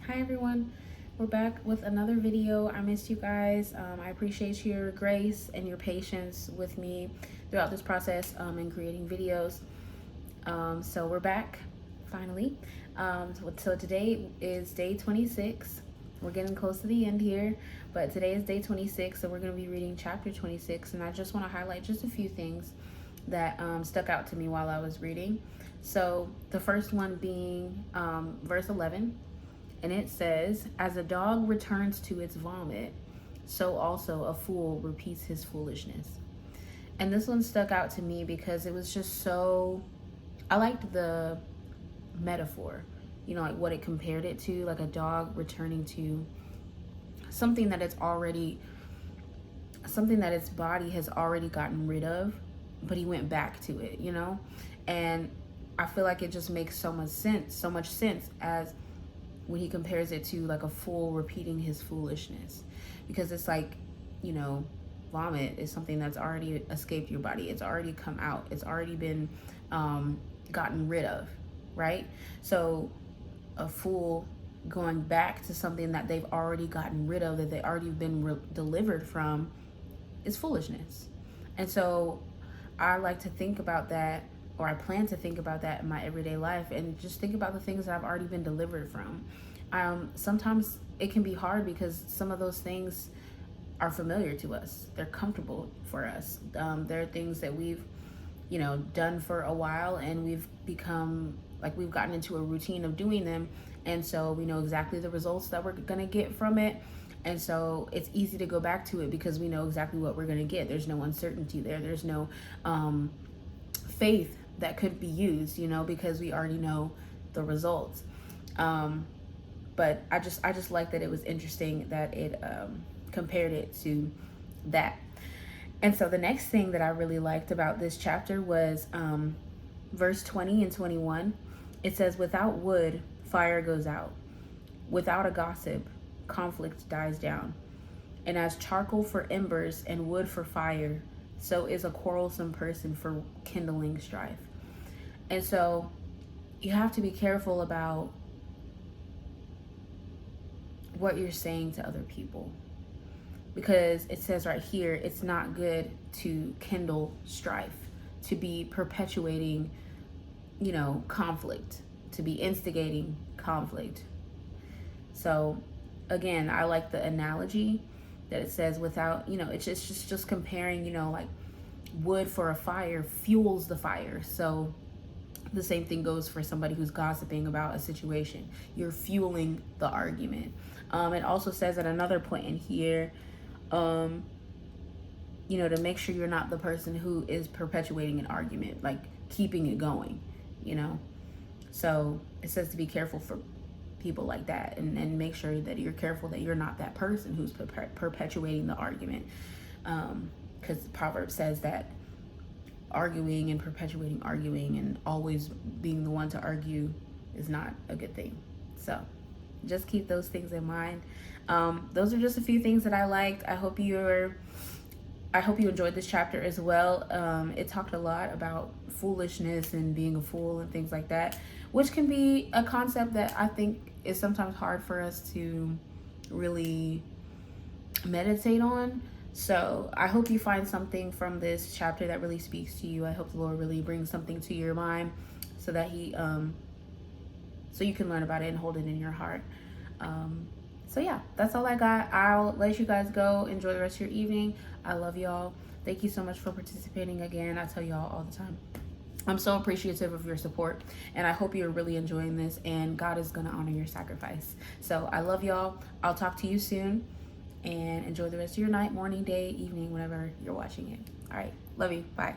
Hi everyone, we're back with another video. I missed you guys. I appreciate your grace and your patience with me throughout this process in creating videos. So we're back finally. So today is day 26. We're getting close to the end here, but today is day 26, so we're going to be reading chapter 26, and I just want to highlight just a few things that stuck out to me while I was reading. So the first one being verse 11, and it says, "As a dog returns to its vomit, so also a fool repeats his foolishness." And this one stuck out to me because it was just so, I liked the metaphor, like what it compared it to, like a dog returning to something that its body has already gotten rid of, but he went back to it, and I feel like it just makes so much sense as when he compares it to like a fool repeating his foolishness, because it's like, vomit is something that's already escaped your body. It's already come out. It's already been gotten rid of, right? So a fool going back to something that they've already gotten rid of, that they already been delivered from, is foolishness. And so I like to think about that, or I plan to think about that in my everyday life, and just think about the things that I've already been delivered from. Sometimes it can be hard because some of those things are familiar to us. They're comfortable for us. There are things that we've, done for a while, and we've gotten into a routine of doing them. And so we know exactly the results that we're going to get from it. And so it's easy to go back to it because we know exactly what we're going to get. There's no uncertainty there. There's no faith that could be used, because we already know the results. But I just like that it was interesting that it compared it to that. And so the next thing that I really liked about this chapter was verse 20 and 21. It says, "Without wood, fire goes out. Without a gossip, conflict dies down. And as charcoal for embers and wood for fire, so is a quarrelsome person for kindling strife." And so you have to be careful about what you're saying to other people, because it says right here, it's not good to kindle strife, to be perpetuating, conflict, to be instigating conflict. So again, I like the analogy that it says without, it's just comparing, like wood for a fire fuels the fire. So the same thing goes for somebody who's gossiping about a situation. You're fueling the argument. It also says at another point in here, to make sure you're not the person who is perpetuating an argument, like keeping it going, So it says to be careful for people like that, and make sure that you're careful that you're not that person who's perpetuating the argument. Because Proverbs says that arguing and perpetuating arguing and always being the one to argue is not a good thing. So just keep those things in mind. Those are just a few things that I liked. I hope you enjoyed this chapter as well. It talked a lot about foolishness and being a fool and things like that, which can be a concept that I think is sometimes hard for us to really meditate on. So I hope you find something from this chapter that really speaks to you. I hope the Lord really brings something to your mind so that so you can learn about it and hold it in your heart. So yeah, that's all I got. I'll let you guys go. Enjoy the rest of your evening. I love y'all. Thank you so much for participating again. I tell y'all all the time, I'm so appreciative of your support, and I hope you're really enjoying this, and God is going to honor your sacrifice. So I love y'all. I'll talk to you soon, and enjoy the rest of your night, morning, day, evening, whenever you're watching it. All right. Love you. Bye.